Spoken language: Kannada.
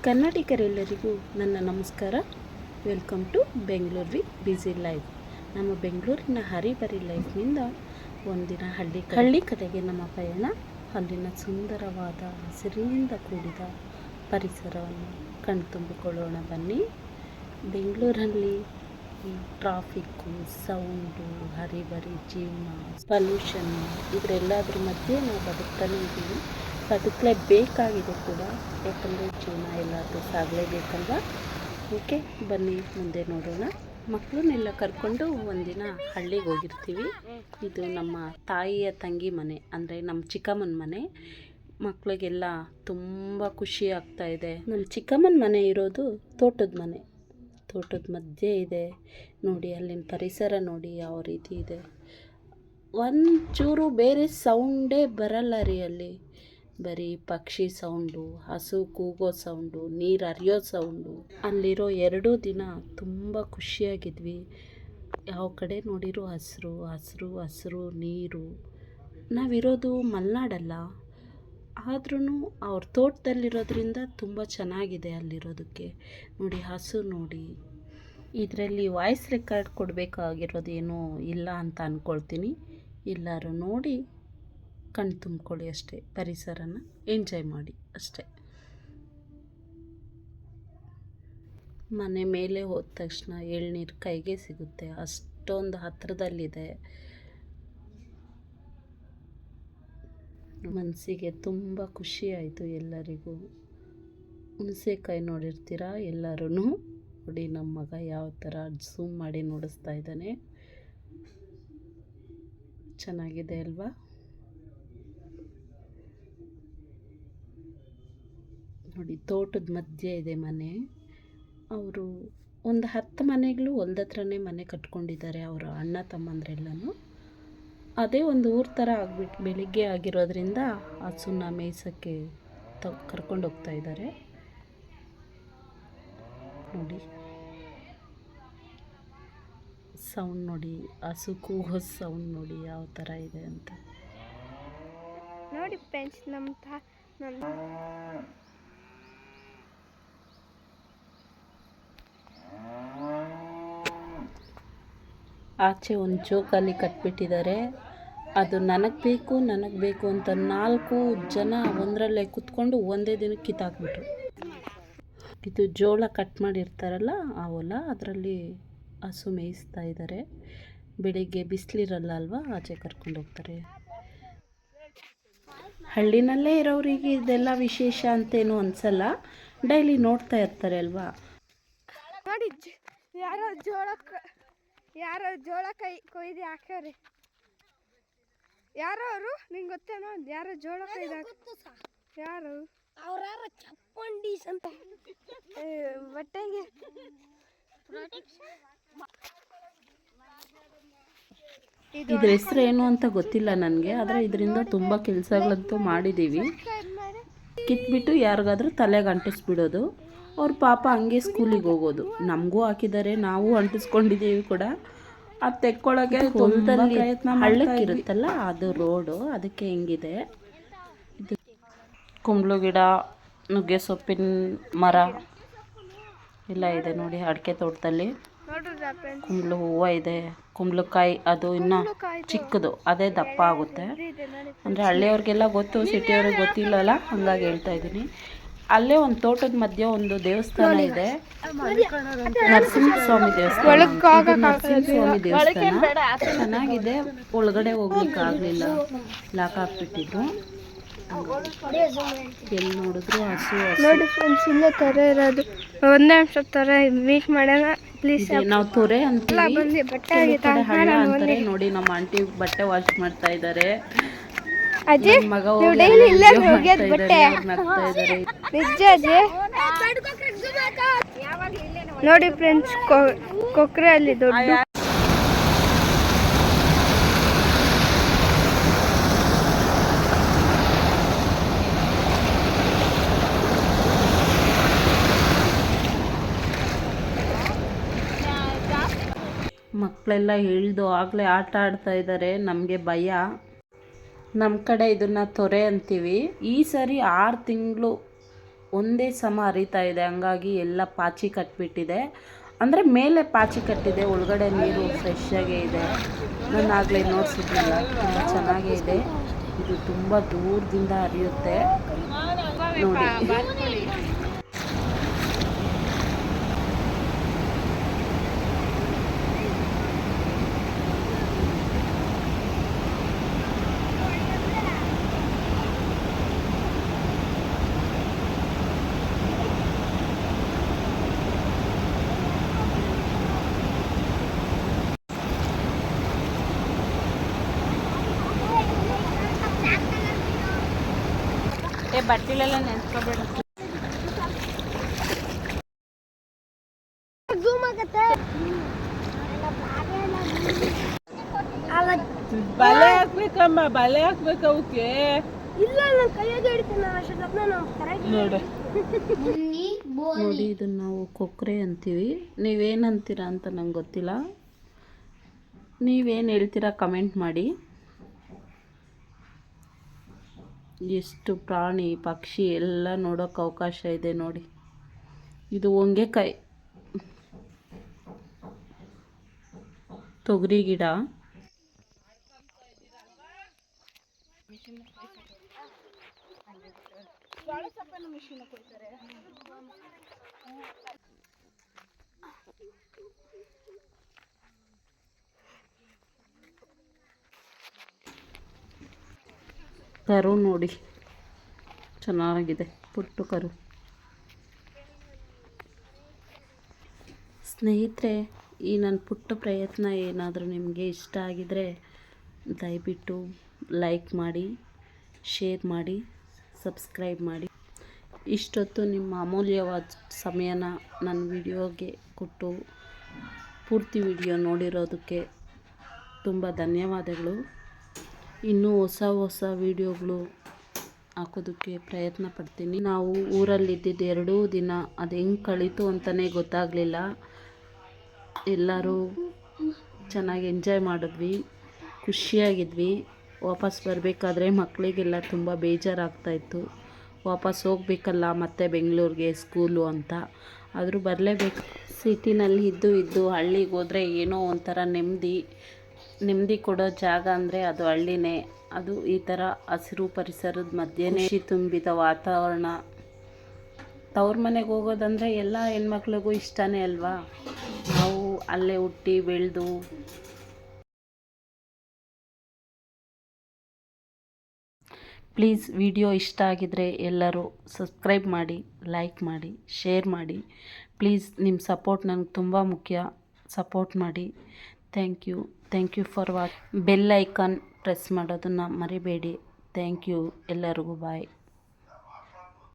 ಕನ್ನಡಿಗರೆಲ್ಲರಿಗೂ ನನ್ನ ನಮಸ್ಕಾರ. Welcome to Bengaluru busy life. ನಮ್ಮ ಬೆಂಗಳೂರಿನ ಹರಿಬರಿ ಲೈಫ್ನಿಂದ ಒಂದಿನ ಹಳ್ಳಿ ಕಡೆಗೆ ನಮ್ಮ ಪಯಣ. ಅಲ್ಲಿನ ಸುಂದರವಾದ ಹಸಿರಿನಿಂದ ಕೂಡಿದ ಪರಿಸರವನ್ನು ಕಣ್ತುಂಬಿಕೊಳ್ಳೋಣ ಬನ್ನಿ. ಬೆಂಗಳೂರಲ್ಲಿ ಈ ಟ್ರಾಫಿಕ್ಕು, ಸೌಂಡು, ಹರಿಬರಿ ಜೀವನ, ಪೊಲ್ಯೂಷನ್ನು ಇದರೆಲ್ಲದ್ರ ಮಧ್ಯೆ ನಾವು ಬದುಕ್ತಾನೆ ಇದ್ದೀವಿ. ಬದುಕಲೇಬೇಕಾಗಿದೆ ಕೂಡ, ಯಾಕಂದರೆ ಜೀವನ ಎಲ್ಲಾದರೂ ಸಾಗಲೇಬೇಕಲ್ವ. ಓಕೆ, ಬನ್ನಿ ಮುಂದೆ ನೋಡೋಣ. ಮಕ್ಕಳನ್ನೆಲ್ಲ ಕರ್ಕೊಂಡು ಒಂದಿನ ಹಳ್ಳಿಗೆ ಹೋಗಿರ್ತೀವಿ. ಇದು ನಮ್ಮ ತಾಯಿಯ ತಂಗಿ ಮನೆ, ಅಂದರೆ ನಮ್ಮ ಚಿಕ್ಕಮ್ಮನ ಮನೆ. ಮಕ್ಕಳಿಗೆಲ್ಲ ತುಂಬ ಖುಷಿ ಆಗ್ತಾಯಿದೆ. ನಮ್ಮ ಚಿಕ್ಕಮ್ಮನ ಮನೆ ಇರೋದು ತೋಟದ ಮಧ್ಯೆ ಇದೆ. ನೋಡಿ ಅಲ್ಲಿನ ಪರಿಸರ ನೋಡಿ ಯಾವ ರೀತಿ ಇದೆ. ಒಂಚೂರು ಬೇರೆ ಸೌಂಡೇ ಬರಲ್ಲ ರೀ ಅಲ್ಲಿ. ಬರೀ ಪಕ್ಷಿ ಸೌಂಡು, ಹಸು ಕೂಗೋ ಸೌಂಡು, ನೀರು ಹರಿಯೋ ಸೌಂಡು. ಅಲ್ಲಿರೋ 2 ದಿನ ತುಂಬ ಖುಷಿಯಾಗಿದ್ವಿ. ಯಾವ ಕಡೆ ನೋಡಿರೋ ಹಸಿರು ನೀರು. ನಾವಿರೋದು ಮಲೆನಾಡಲ್ಲ, ಆದ್ರೂ ಅವ್ರ ತೋಟದಲ್ಲಿರೋದ್ರಿಂದ ತುಂಬ ಚೆನ್ನಾಗಿದೆ ಅಲ್ಲಿರೋದಕ್ಕೆ. ನೋಡಿ ಹಸು ನೋಡಿ. ಇದರಲ್ಲಿ ವಾಯ್ಸ್ ರೆಕಾರ್ಡ್ ಕೊಡಬೇಕಾಗಿರೋದೇನೂ ಇಲ್ಲ ಅಂತ ಅಂದ್ಕೊಳ್ತೀನಿ. ಎಲ್ಲರೂ ನೋಡಿ ಕಣ್ಣು ತುಂಬ್ಕೊಳ್ಳಿ ಅಷ್ಟೇ, ಪರಿಸರನ ಎಂಜಾಯ್ ಮಾಡಿ ಅಷ್ಟೇ. ಮನೆ ಮೇಲೆ ಹೋದ ತಕ್ಷಣ ಎಳ್ನೀರು ಕೈಗೆ ಸಿಗುತ್ತೆ, ಅಷ್ಟೊಂದು ಹತ್ತಿರದಲ್ಲಿದೆ. ಮನಸ್ಸಿಗೆ ತುಂಬ ಖುಷಿ ಆಯಿತು ಎಲ್ಲರಿಗೂ. ಹುಣಸೆಕಾಯಿ ನೋಡಿರ್ತೀರಾ ಎಲ್ಲರೂ. ನೋಡಿ ನಮ್ಮ ಮಗ ಯಾವ ಥರ ಝೂಮ್ ಮಾಡಿ ನೋಡಿಸ್ತಾ ಇದ್ದಾನೆ. ಚೆನ್ನಾಗಿದೆ ಅಲ್ವಾ? ನೋಡಿ ತೋಟದ ಮಧ್ಯೆ ಇದೆ ಮನೆ. ಅವರು ಒಂದು 10 ಮನೆಗಳು ಹೊಲ್ದತ್ರನೇ ಮನೆ ಕಟ್ಕೊಂಡಿದ್ದಾರೆ, ಅವರ ಅಣ್ಣ ತಮ್ಮಂದ್ರೆಲ್ಲನೂ. ಅದೇ ಒಂದು ಊರ ಥರ ಆಗ್ಬಿಟ್ಟು ಬೆಳಿಗ್ಗೆ ಆಗಿರೋದ್ರಿಂದ ಹಸುನ ಮೇಯ್ಸೋಕ್ಕೆ ಕರ್ಕೊಂಡು ಹೋಗ್ತಾ ಇದ್ದಾರೆ. ನೋಡಿ ಸೌಂಡ್ ನೋಡಿ, ಹಸು ಕೂಗೋ ಸೌಂಡ್ ನೋಡಿ ಯಾವ ಥರ ಇದೆ ಅಂತ. ನೋಡಿ ಫ್ರೆಂಡ್ಸ್, ಆಚೆ ಒಂದು ಜೋಕಾಲಿ ಕಟ್ಬಿಟ್ಟಿದ್ದಾರೆ. ಅದು ನನಗೆ ಬೇಕು ಅಂತ 4 ಜನ ಒಂದರಲ್ಲೇ ಕುತ್ಕೊಂಡು ಒಂದೇ ದಿನಕ್ಕೆ ಕಿತ್ತಾಕ್ಬಿಟ್ರು. ಇದು ಜೋಳ ಕಟ್ ಮಾಡಿರ್ತಾರಲ್ಲ ಆ ಹೊಲ, ಅದರಲ್ಲಿ ಹಸು ಮೇಯಿಸ್ತಾ ಇದ್ದಾರೆ. ಬೆಳಿಗ್ಗೆ ಬಿಸಿಲಿರಲ್ಲ ಅಲ್ವಾ, ಆಚೆ ಕರ್ಕೊಂಡು ಹೋಗ್ತಾರೆ. ಹಳ್ಳಿನಲ್ಲೇ ಇರೋರಿಗೆ ಇದೆಲ್ಲ ವಿಶೇಷ ಅಂತೇನು ಅನ್ಸಲ್ಲ, ಡೈಲಿ ನೋಡ್ತಾ ಇರ್ತಾರೆ ಅಲ್ವಾ. ನೋಡಿ ಯಾರೋ ಜೋಳ ಕೊಯ್ದು ಹಾಕ್ಯಾರೆ. ಯಾರೋ ಅವರು ನಿಂಗೆ ಗೊತ್ತೇನೋ? ಯಾರೋ ಜೋಳ ಕೊಯ್ದು ಯಾರು ಅವ್ರ ಚಪ್ಪಂಡೀಸ್ ಅಂತ ಬಟ್ಟೆಗೆ ಇದ್ರ ಹೆಸರು ಏನು ಅಂತ ಗೊತ್ತಿಲ್ಲ ನನಗೆ, ಆದರೆ ಇದರಿಂದ ತುಂಬ ಕೆಲಸಗಳಂತೂ ಮಾಡಿದ್ದೀವಿ. ಕಿತ್ಬಿಟ್ಟು ಯಾರಿಗಾದ್ರೂ ತಲೆಗೆ ಅಂಟಿಸ್ಬಿಡೋದು. ಅವ್ರ ಪಾಪ ಹಂಗೆ ಸ್ಕೂಲಿಗೆ ಹೋಗೋದು. ನಮಗೂ ಹಾಕಿದ್ದಾರೆ, ನಾವು ಅಂಟಿಸ್ಕೊಂಡಿದ್ದೀವಿ ಕೂಡ. ಅದು ತೆಕ್ಕೊಳ್ಳೋಕ್ಕೆ ಹೊಲದಲ್ಲಿ ಹಳ್ಳಕ್ಕಿರುತ್ತಲ್ಲ, ಅದು ರೋಡು, ಅದಕ್ಕೆ ಹೆಂಗಿದೆ. ಇದು ಕುಂಬಳು ಗಿಡ, ನುಗ್ಗೆ ಸೊಪ್ಪಿನ ಮರ ಎಲ್ಲ ಇದೆ ನೋಡಿ ಅಡಿಕೆ ತೋಟದಲ್ಲಿ. ಕುಂಬಳು ಹೂವು ಇದೆ, ಕುಂಬಳಕಾಯಿ ಅದು ಇನ್ನೂ ಚಿಕ್ಕದು, ಅದೇ ದಪ್ಪ ಆಗುತ್ತೆ. ಅಂದರೆ ಹಳ್ಳಿಯವ್ರಿಗೆಲ್ಲ ಗೊತ್ತು, ಸಿಟಿಯವ್ರಿಗೆ ಗೊತ್ತಿಲ್ಲಲ್ಲ, ಹಂಗಾಗಿ ಹೇಳ್ತಾ ಇದ್ದೀನಿ. ಅಲ್ಲೇ ಒಂದು ತೋಟದ ಮಧ್ಯೆ ಒಂದು ದೇವಸ್ಥಾನ ಇದೆ, ನರಸಿಂಹಸ್ವಾಮಿ ದೇವಸ್ಥಾನ. ಚೆನ್ನಾಗಿದೆ. ಒಳಗಡೆ ಹೋಗ್ಲಿಕ್ಕೆ ಆಗಲಿಲ್ಲ, ಲಾಕ್ ಹಾಕ್ಬಿಟ್ಟಿದ್ರು. ಎಲ್ಲಿ ನೋಡಿದ್ರು ಹಸು. ನೋಡಿ ಫ್ರೆಂಡ್ಸ್, ಇಲ್ಲೇ ತೊರೆ ಇರೋದು. ಒಂದೇ ನಿಮಿಷ ತೊರೆ ಮೀಟ್ ಮಾಡೋಣ ಪ್ಲೀಸ್. ನಾವು ತೊರೆ ಅಂತೀವಿ, ಹಳ್ಳ ಅಂತಾರೆ. ನೋಡಿ ನಮ್ಮ ಆಂಟಿ ಬಟ್ಟೆ ವಾಶ್ ಮಾಡ್ತಾ ಇದ್ದಾರೆ. ಮಗ ನೋಡಿ ಫ್ರೆಂಡ್ಸ್, ಕೊಕ್ರೆ ಅಲ್ಲಿ ದೊಡ್ಡ ಮಕ್ಕಳೆಲ್ಲ ಇಳಿದು ಆಗಲೇ ಆಟ ಆಡ್ತಾ ಇದ್ದಾರೆ. ನಮಗೆ ಭಯ. ನಮ್ಮ ಕಡೆ ಇದನ್ನು ತೊರೆ ಅಂತೀವಿ. ಈ ಸರಿ 6 ತಿಂಗಳು ಒಂದೇ ಸಮ ಹರಿತಾ ಇದೆ, ಹಂಗಾಗಿ ಎಲ್ಲ ಪಾಚಿ ಕಟ್ಟಿಬಿಟ್ಟಿದೆ. ಅಂದರೆ ಮೇಲೆ ಪಾಚಿ ಕಟ್ಟಿದೆ, ಒಳಗಡೆ ನೀರು ಫ್ರೆಶ್ ಆಗೇ ಇದೆ. ನಾನು ಆಗಲೇ ನೋಡಿಸಿದ್ನಲ್ಲ, ತುಂಬ ಚೆನ್ನಾಗೇ ಇದೆ. ಇದು ತುಂಬ ದೂರದಿಂದ ಹರಿಯುತ್ತೆ ನೋಡಿ. ಬಟ್ಟೆಲೆಲ್ಲ ನೆನ್ಸ್ಕೊಬೇಡ. ಬಲೆ ಹಾಕ್ಬೇಕಮ್ಮ, ಬಲೆ ಹಾಕ್ಬೇಕು ಅವಕ್ಕೆ. ಇಲ್ಲ ನಾನು ಕೈಯಾಗ ಹಿಡಿತೀನಿ ನೋಡಿ. ಇದನ್ನು ನಾವು ಕೊಕ್ರೆ ಅಂತೀವಿ, ನೀವೇನಂತೀರಾ ಅಂತ ನಂಗೆ ಗೊತ್ತಿಲ್ಲ. ನೀವೇನು ಹೇಳ್ತೀರಾ ಕಮೆಂಟ್ ಮಾಡಿ. ಎಷ್ಟು ಪ್ರಾಣಿ ಪಕ್ಷಿ ಎಲ್ಲ ನೋಡೋಕೆ ಅವಕಾಶ ಇದೆ ನೋಡಿ. ಇದು ಹೊಂಗೆಕಾಯಿ, ತೊಗರಿ ಗಿಡ. ಕರು ನೋಡಿ ಚೆನ್ನಾಗಿದೆ, ಪುಟ್ಟು ಕರು. ಸ್ನೇಹಿತರೆ, ಈ ನನ್ನ ಪುಟ್ಟ ಪ್ರಯತ್ನ ಏನಾದರೂ ನಿಮಗೆ ಇಷ್ಟ ಆಗಿದರೆ ದಯವಿಟ್ಟು ಲೈಕ್ ಮಾಡಿ, ಶೇರ್ ಮಾಡಿ, ಸಬ್ಸ್ಕ್ರೈಬ್ ಮಾಡಿ. ಇಷ್ಟೊತ್ತು ನಿಮ್ಮ ಅಮೂಲ್ಯವಾದ ಸಮಯನ ನನ್ನ ವಿಡಿಯೋಗೆ ಕೊಟ್ಟು ಪೂರ್ತಿ ವಿಡಿಯೋ ನೋಡಿರೋದಕ್ಕೆ ತುಂಬ ಧನ್ಯವಾದಗಳು. ಇನ್ನೂ ಹೊಸ ವಿಡಿಯೋಗಳು ಹಾಕೋದಕ್ಕೆ ಪ್ರಯತ್ನ ಪಡ್ತೀನಿ. ನಾವು ಊರಲ್ಲಿದ್ದಿದ್ದು 2 ದಿನ, ಅದು ಹೆಂಗೆ ಕಳೀತು ಅಂತಲೇ ಗೊತ್ತಾಗಲಿಲ್ಲ. ಎಲ್ಲರೂ ಚೆನ್ನಾಗಿ ಎಂಜಾಯ್ ಮಾಡಿದ್ವಿ, ಖುಷಿಯಾಗಿದ್ವಿ. ವಾಪಸ್ ಬರಬೇಕಾದ್ರೆ ಮಕ್ಕಳಿಗೆಲ್ಲ ತುಂಬ ಬೇಜಾರಾಗ್ತಾಯಿತ್ತು. ವಾಪಸ್ ಹೋಗ್ಬೇಕಲ್ಲ ಮತ್ತೆ ಬೆಂಗಳೂರಿಗೆ ಸ್ಕೂಲು ಅಂತ. ಆದರೂ ಬರಲೇಬೇಕು. ಸಿಟಿನಲ್ಲಿ ಇದ್ದು ಹಳ್ಳಿಗೆ ಹೋದರೆ ಏನೋ ಒಂಥರ ನೆಮ್ಮದಿ ಕೊಡೋ ಜಾಗ ಅಂದರೆ ಅದು ಹಳ್ಳಿನೇ. ಅದು ಈ ಥರ ಹಸಿರು ಪರಿಸರದ ಮಧ್ಯೆನೇ ಖುಷಿ ತುಂಬಿದ ವಾತಾವರಣ. ತವ್ರ ಮನೆಗೆ ಹೋಗೋದಂದರೆ ಎಲ್ಲ ಹೆಣ್ಮಕ್ಳಿಗೂ ಇಷ್ಟನೇ ಅಲ್ವಾ. ನಾವು ಅಲ್ಲೇ ಹುಟ್ಟಿ ಬೆಳೆದು. ಪ್ಲೀಸ್ ವಿಡಿಯೋ ಇಷ್ಟ ಆಗಿದರೆ ಎಲ್ಲರೂ ಸಬ್ಸ್ಕ್ರೈಬ್ ಮಾಡಿ, ಲೈಕ್ ಮಾಡಿ, ಶೇರ್ ಮಾಡಿ. ಪ್ಲೀಸ್ ನಿಮ್ಮ ಸಪೋರ್ಟ್ ನನಗೆ ತುಂಬ ಮುಖ್ಯ. ಸಪೋರ್ಟ್ ಮಾಡಿ. Thank you for watch. Bell icon press ಮಾಡೋದನ್ನು ಮರಿಬೇಡಿ. Thank you. ಎಲ್ಲರಿಗೂ ಬಾಯ್.